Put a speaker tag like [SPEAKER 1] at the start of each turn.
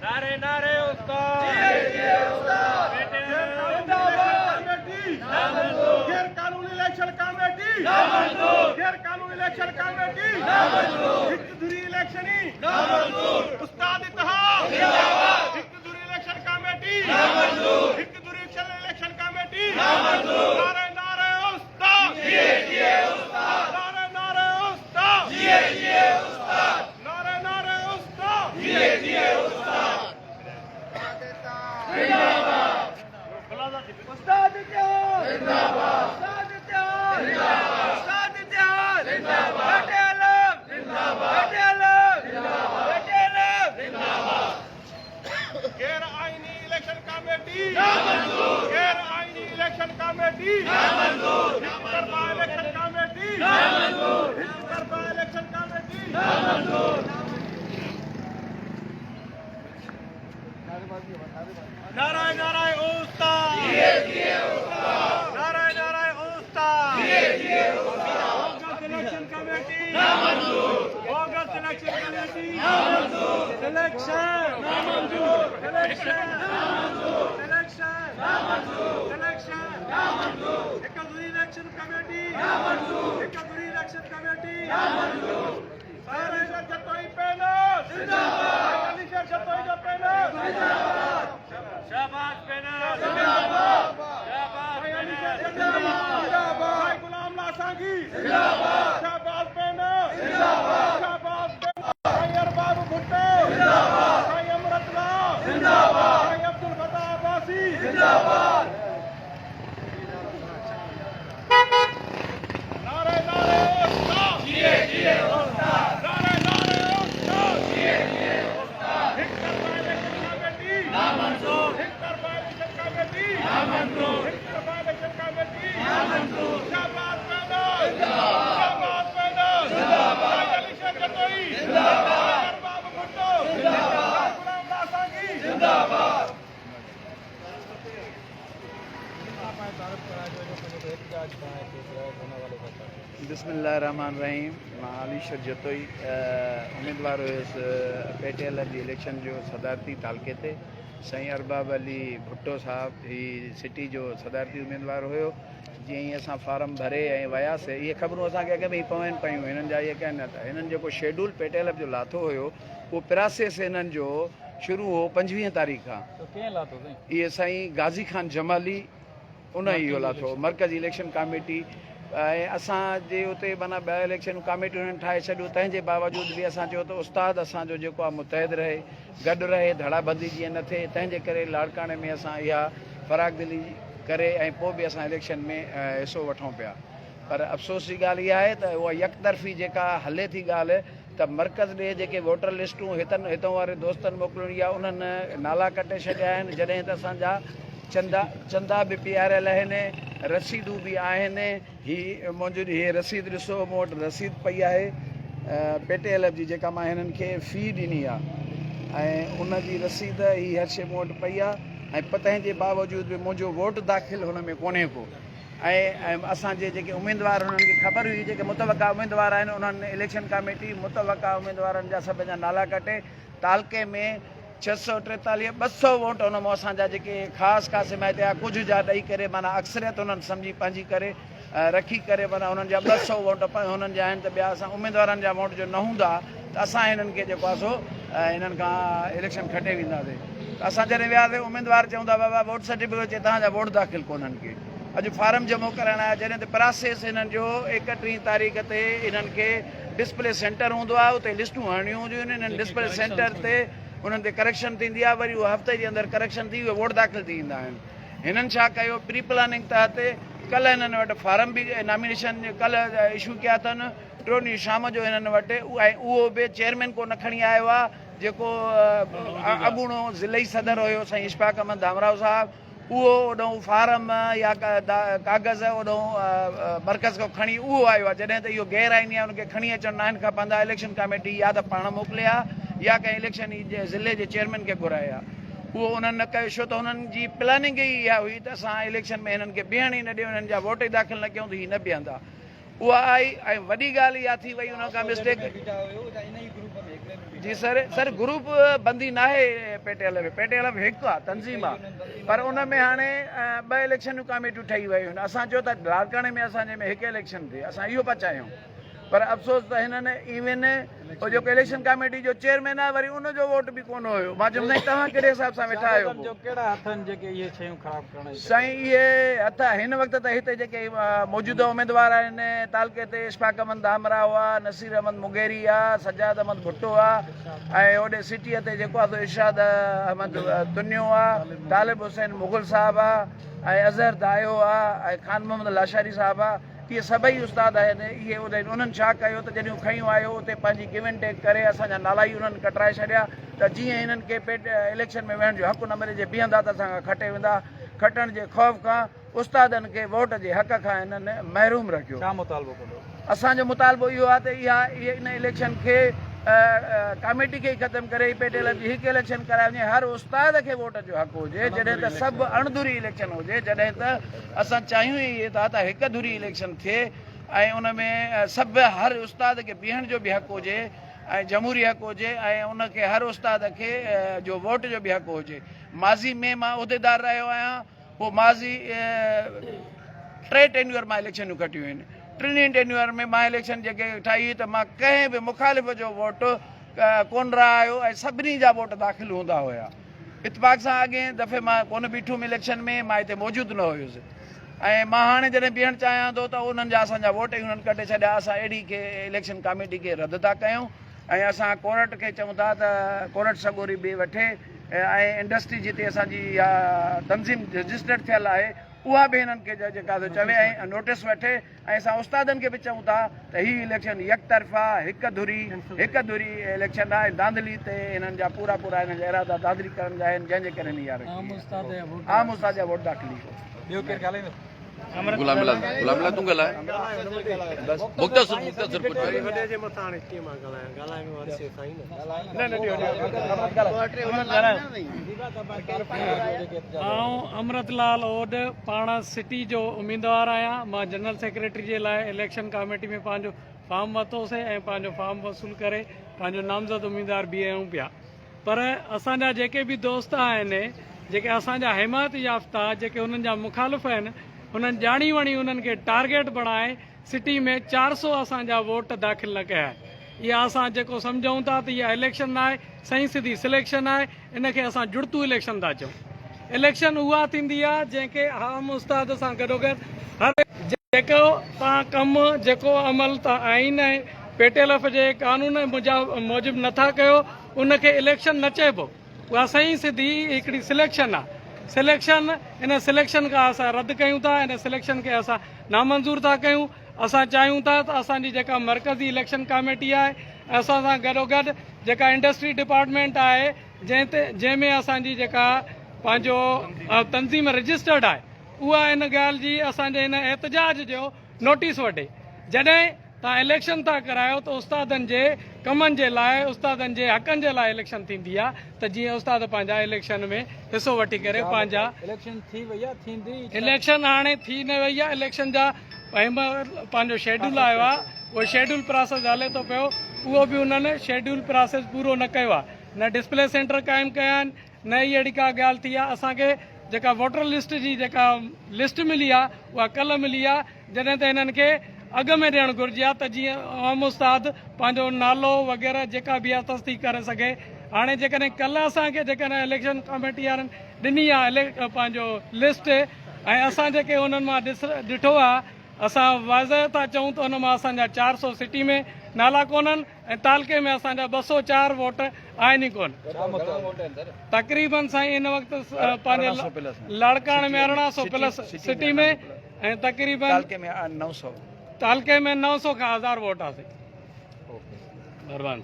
[SPEAKER 1] नारे नारे उस्ताद गैर कानूनी इलेक्शन कमेटी गैर कानूनी इलेक्शन कमेटी हिकदुरी इलेक्शन ही उस्ताद इत्तेहाद हिकदुरी इलेक्शन कमेटी हिकदुरी इलेक्शन कमेटी नारे नारे उस्ताद नारे नारे उस्ताद नारे नारे उस्ताद गैर आईनी इलेक्शन कमेटी गैर आईनी इलेक्शन कमेटी हितकर्ता इलेक्शन कमेटी हितकर्ता इलेक्शन कमेटी नारायण नारायण उस्ताद नारायण नारायण उस्ताद August election committee August election committee election हिकदुरी इलेक्शन कमेटी हिकदुरी इलेक्शन कमेटी सारे जतोई पैनल जिंदाबाद जतोई जो पैनल जिंदाबाद शाबाश पैनल जिंदाबाद शाबाश पैनल जिंदाबाद गुलाम नासांगी जिंदाबाद शाबाश पैनल जिंदाबाद शाबाश पैनल अरबाब भुट्टो जिंदाबाद अमृतला जिंदाबाद अब्दुल फताह अब्बासी जिंदाबाद नारे नारे उस्ताद नारे नारे उस्ताद हिकदुरी इलेक्शन कमेटी हिकदुरी इलेक्शन कमेटी हिकदुरी इलेक्शन कमेटी शाबाश पैनल शाबाश पैनल इलेक्शन जतोई अरबाब भुट्टो गुलाम नासांगी जिंदाबाद
[SPEAKER 2] बिस्मिल्लाहिर्रहमानिर्रहीम मां अलीशर जतोई उम्मीदवार हुयुसि पेटेल जी इलेक्शन जो सदारती तालके ते साईं अरबाब अली भुट्टो साहब ही सिटी जो सदारती उम्मीदवार हुयो जीअं ई असां फार्म भरे ऐं वियासीं इहे ख़बरूं असांखे अॻ में ई पवनि पियूं हिननि जा इहे कनि था हिननि जेको शेड्यूल पेटेल जो लाथो हुयो उहो प्रोसेस हिननि जो शुरू हो 25 तारीख़ खां इहे साईं गाज़ी ख़ान जमाली उन इहो लाथो मरकज़ी इलेक्शन कमेटी ऐं असांजे उते माना ॿ इलेक्शन कमेटियूं हुननि ठाहे छॾियो तंहिंजे बावजूदि बि असां चयो त उस्ताद असांजो जेको आहे मुतहद रहे गॾु रहे धड़ाबंदी जीअं न थिए तंहिंजे करे लाड़काणे में असां इहा फराग दिली करे ऐं पोइ बि असां इलेक्शन में हिसो वठूं पिया पर अफ़सोस जी ॻाल्हि इहा आहे त उहा यकतरफ़ी जेका हले थी ॻाल्हि त मर्कज़ ॾे जेके वोटर लिस्टूं हितां वारे दोस्तनि मोकिलणी आहे उन्हनि नाला कटे छॾिया आहिनि जॾहिं त असांजा चंदा बि पीआरियल आहिनि रसीदूं बि आहिनि हीअ मौजूदु हीअ रसीद ॾिसो मूं वटि रसीद पई आहे पेटेल जी जेका मां हिननि खे फ़ी ॾिनी आहे ऐं उनजी रसीद ही हर शइ मूं वटि पई आहे ऐं तंहिंजे बावजूदि बि मुंहिंजो वोट दाख़िल हुन में कोन्हे को ऐं असांजे जेके उम्मीदवार उन्हनि खे ख़बर हुई जेके मुतवक़ा उम्मीदवार आहिनि उन्हनि इलेक्शन कमेटी मुतवक़ा उम्मीदवारनि जा सभ जा नाला कटे तालके में 643 200 वोट उन मां असांजा जेके ख़ासि हिमायत या कुझु जा ॾेई करे माना अक्सरियत उन्हनि सम्झी पंहिंजी करे रखी करे माना उन्हनि जा 200 वोट हुननि जा आहिनि त ॿिया असां उम्मीदवारनि जा वोट जो न हूंदा त असां हिननि खे जेको आहे सो हिननि खां इलेक्शन खटे वेंदासीं त असां जॾहिं वियासीं उम्मीदवार चवंदा बाबा वोट सर्टिफिकेट अचे तव्हांजा वोट दाख़िल कोन्हनि के अॼु फार्म जमो कराइण आया जॾहिं त प्रोसेस हिननि जो 31 तारीख़ ते हिननि खे डिस्प्ले सेंटर हूंदो आहे उते लिस्टूं हणणियूं हूंदियूं आहिनि हिननि डिस्प्ले सेंटर ते उन्हनि ते करेक्शन थींदी आहे वरी उहा हफ़्ते जे अंदरि करेक्शन थी उहे वोट दाख़िल थी ईंदा आहिनि हिननि छा कयो प्री प्लानिंग तहत कल्ह हिननि वटि फार्म बि नॉमिनेशन कल्ह इशू कया अथनि टियों ॾींहुं शाम जो हिननि वटि ऐं उहो बि चेयरमैन को न खणी आयो आहे जेको अॻूणो ज़िलई सदर हुयो साईं इशफाक अहमद दामराव साहिबु उहो ओॾो फार्म या कागज़ ओॾो मर्कज़ खां खणी उहो आयो आहे जॾहिं त इहो गैर आईनी आहे उनखे खणी अचणु न आहिनि खपंदा इलेक्शन कमेटी या त पाण मोकिले आहे या कंहिं इलेक्शन ज़िले जे चेयरमैन खे घुराए आहे उहो उन्हनि न कयो छो त हुननि जी प्लानिंग ई इहा हुई त असां इलेक्शन में हिननि खे बीहण ई न ॾियूं हिननि जा वोट ई दाख़िल न कयूं त हीअ न बीहंदा उहा आई ऐं वॾी ॻाल्हि इहा थी वई उन खां मिस्टेक जी सर ग्रुप बंदी नाहे पेटेल में हिकु आहे तंज़ीम आहे पर उन में हाणे 2 इलेक्शन कमेटियूं ठही वियूं आहिनि असां चयो त लाड़काणे में असांजे में हिकु इलेक्शन थिए असां इहो पिया चाहियूं पर अफ़सोस त हिननि इवन उहो जेको इलेक्शन कमेटी जो चेयरमैन आहे वरी उनजो वोट बि कोन हुयो मां चयुमि साईं तव्हां कहिड़े हिसाब सां वेठा आहियो साईं इहे हथ हिन वक़्तु त हिते जेके मौजूदा उमेदवार आहिनि तालके ते इशफाक अहमद दामरा हुआ नसीर अहमद मुगेरी आहे सजाद अहमद भुट्टो आहे ऐं होॾे सिटीअ ते जेको आहे इरशाद अहमद दुनियो आहे तालिब हुसैन मुग़ल साहिबु आहे ऐं अज़हर दायो आहे ऐं ख़ान मोहम्मद लाशारी साहिबु आहे इहे सभई उस्ताद आहिनि इहे उन्हनि छा कयो त जॾहिं खयूं आयो उते पंहिंजी गिव एंड टेक करे असांजा नाला ई उन्हनि कटराए छॾिया त जीअं हिननि खे इलेक्शन में वेहण जो हक़ु न मिले जे बीहंदा त असांखां खटे वेंदा खटण जे ख़ौफ़ खां उस्तादनि खे वोट जे हक़ खां हिननि महरूम रखियो असांजो मुतालबो इहो आहे त इहे इन इलेक्शन खे कमेटी खे ई ख़तमु करे पेटेल जी हिकु इलेक्शन कराए वञे हर उस्ताद खे वोट जो हक़ हुजे जॾहिं त सभु अणधुरी इलेक्शन हुजे जॾहिं त असां चाहियूं ई था त हिकु धुरी इलेक्शन थिए ऐं उन में सभु हर उस्ताद खे बीहण जो बि हक़ु हुजे ऐं जमहूरी हक़ु हुजे ऐं उनखे हर उस्ताद खे जो वोट जो बि हक़ु हुजे माज़ी में मां उहिदेदार रहियो आहियां पोइ माज़ी 3 टेन्यूअर मां इलेक्शनूं खटियूं आहिनि 3 टेन्यूअर में मां इलेक्शन जेके ठाही त मां कंहिं बि मुखालिफ़ जो वोट कोन रहायो ऐं सभिनी जा वोट दाख़िल हूंदा हुया इतफ़ाक़ सां अॻे दफ़े मां कोन बीठुमि इलेक्शन में मां हिते मौजूदु न हुयुसि ऐं मां हाणे जॾहिं बीहणु चाहियां थो त उन्हनि जा असांजा वोट ई उन्हनि कटे छॾिया असां अहिड़ी खे इलेक्शन कमेटी खे रद्द था कयूं ऐं असां कोर्ट खे चऊं था त कोर्ट सगोरी बि वठे ऐं इंडस्ट्री जिते असांजी इहा तंज़ीम रजिस्टर्ड थियल आहे उहा बि हिननि खे जेका चवे ऐं नोटिस वठे ऐं असां उस्तादनि खे बि चऊं था त हीउ इलेक्शन यकतरफ़ा हिकु धुरी इलेक्शन आहे धांधली ते हिननि जा पूरा हिननि जा इरादा धांधली करण जा आहिनि जंहिंजे करे हिन यार आम उस्ताद जा वोट दाख़िली
[SPEAKER 3] गुलाम अल्लाह तूं ॻाल्हाए मुख़्तसर कुझु
[SPEAKER 4] अमृतलाल ओड पाण सिटी जो उम्मीदवार आहियां मां जनरल सेक्रेटरी जे लाइ इलेक्शन कमेटी में पंहिंजो फॉर्म वरितोसीं ऐं पंहिंजो फॉर्म वसूल करे पंहिंजो नामज़द उम्मीदवार बीहूं पिया पर असांजा जेके बि दोस्त आहिनि जेके असांजा हिमायत याफ़्ता जेके उन्हनि जा मुखालिफ़ आहिनि उन्हनि ॼाणी वणी उन्हनि खे टारगेट बणाए सिटी में 400 असांजा वोट दाख़िल न कया इहा असां जेको सम्झूं था त इहा इलेक्शन आहे सही सिधी सिलेक्शन आहे इनखे असां जुड़तू इलेक्शन था चऊं इलेक्शन उहा थींदी आहे जंहिंखे आम उस्ताद सां गॾोगॾु हर जेको तव्हां कमु जेको अमल तव्हां आइन ऐं पेटेलफ जे कानून मूजिबि नथा कयो उनखे इलेक्शन न चइबो उहा सही सिधी हिकिड़ी सिलेक्शन आहे सिलेक्शन इन सिलेक्शन खां असां रद्द कयूं था इन सिलेक्शन खे असां नामंज़ूर था कयूं असां चाहियूं था त असांजी जेका मरकज़ी इलेक्शन कमेटी आहे असां सां गॾोगॾु जेका इंडस्ट्री डिपार्टमेंट आहे जंहिंमें असांजी जेका पंहिंजो तंज़ीम रजिस्टर्ड आहे उहा इन ॻाल्हि जी असांजे हिन एहतजाज जो नोटिस वठे जॾहिं तव्हां इलेक्शन था करायो त उस्तादनि जे कमनि जे लाइ उस्तादनि जे हक़नि जे लाइ इलेक्शन थींदी आहे त जीअं उस्ताद पंहिंजा इलेक्शन में हिसो वठी करे पंहिंजा इलेक्शन हाणे थी न वई आहे इलेक्शन जा पंहिंजो शेड्यूल आयो आहे उहो शेड्यूल प्रोसेस हले थो पियो उहो बि उन्हनि शेड्यूल प्रोसेस पूरो न कयो आहे न डिस्प्ले सेंटर क़ाइमु कया आहिनि न ई अहिड़ी का ॻाल्हि थी आहे असांखे जेका वोटर लिस्ट जी जेका लिस्ट मिली आहे उहा कल्ह मिली आहे जॾहिं त हिननि खे अॻ में ॾियणु घुरिजे आहे त जीअं आम उस्ताद पंहिंजो नालो वग़ैरह जेका बि आहे तस्दीक करे सघे हाणे जेकॾहिं कल्ह असांखे जेकॾहिं इलेक्शन कमेटी वारनि ॾिनी आहे पंहिंजो लिस्ट ऐं असां जेके उन्हनि मां ॾिठो आहे असां वाज़ह था चऊं त हुन मां असांजा 400 सिटी में नाला कोन्हनि ऐं तालके में असांजा 204 वोट आहिनि ई कोन तक़रीबन साईं हिन वक़्तु पंहिंजे लाड़काणे में 1800 प्लस सिटी में ऐं तक़रीबन तालके में 900 खां 1000 वोट आहे महिरबानी